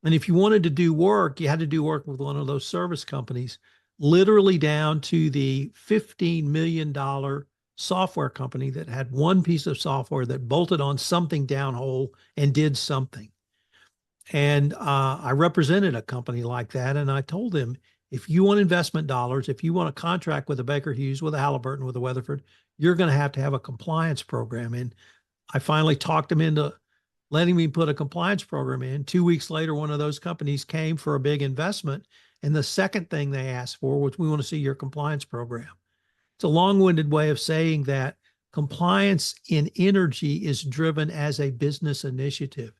And if you wanted to do work, you had to do work with one of those service companies, literally down to the $15 million software company that had one piece of software that bolted on something downhole and did something. And I represented a company like that. And I told them, if you want investment dollars, if you want a contract with a Baker Hughes, with a Halliburton, with a Weatherford, you're going to have a compliance program. And I finally talked them into letting me put a compliance program in. 2 weeks later, one of those companies came for a big investment. And the second thing they asked for was, we want to see your compliance program. It's a long-winded way of saying that compliance in energy is driven as a business initiative.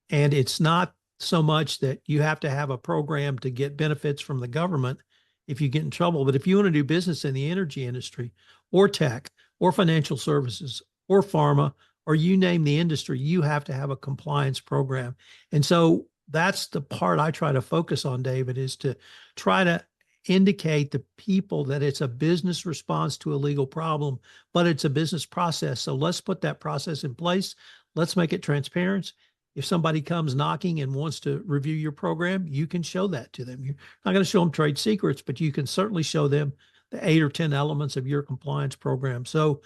And it's not so much that you have to have a program to get benefits from the government if you get in trouble. But if you want to do business in the energy industry or tech or financial services or pharma, or you name the industry, you have to have a compliance program. And so that's the part I try to focus on, David, is to try to indicate to people that it's a business response to a legal problem, but it's a business process. So let's put that process in place. Let's make it transparent. If somebody comes knocking and wants to review your program, you can show that to them. You're not going to show them trade secrets, but you can certainly show them the 8 or 10 elements of your compliance program. So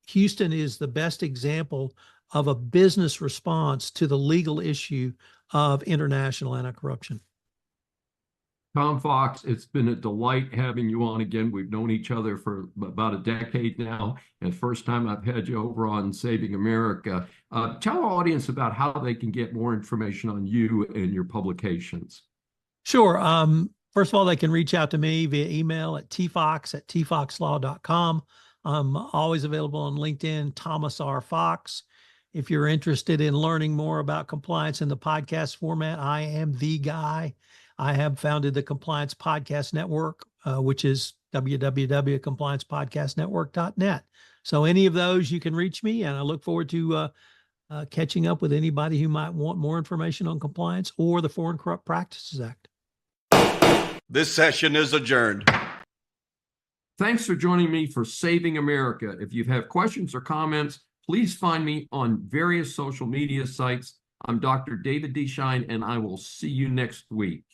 Houston is the best example of a business response to the legal issue of international anti-corruption. Tom Fox, it's been a delight having you on again. We've known each other for about a decade now, and first time I've had you over on Saving America. Tell our audience about how they can get more information on you and your publications. Sure. First of all, they can reach out to me via email at tfox@tfoxlaw.com. I'm always available on LinkedIn, Thomas R. Fox. If you're interested in learning more about compliance in the podcast format, I am the guy. I have founded the Compliance Podcast Network, which is www.compliancepodcastnetwork.net. So any of those, you can reach me, and I look forward to catching up with anybody who might want more information on compliance or the Foreign Corrupt Practices Act. This session is adjourned. Thanks for joining me for Saving America. If you have questions or comments, please find me on various social media sites. I'm Dr. David D. Schein, and I will see you next week.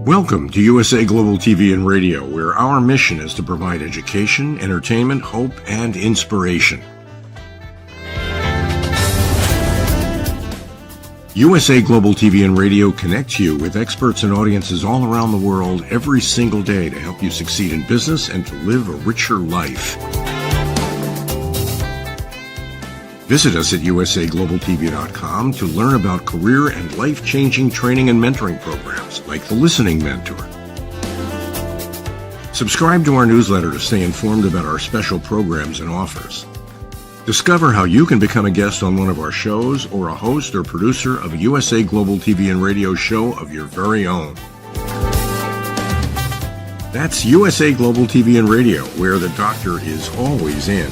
Welcome to USA Global TV and Radio, where our mission is to provide education, entertainment, hope, and inspiration. USA Global TV and Radio connects you with experts and audiences all around the world every single day to help you succeed in business and to live a richer life. Visit us at usaglobaltv.com to learn about career and life-changing training and mentoring programs like the Listening Mentor. Subscribe to our newsletter to stay informed about our special programs and offers. Discover how you can become a guest on one of our shows or a host or producer of a USA Global TV and Radio show of your very own. That's USA Global TV and Radio, where the doctor is always in.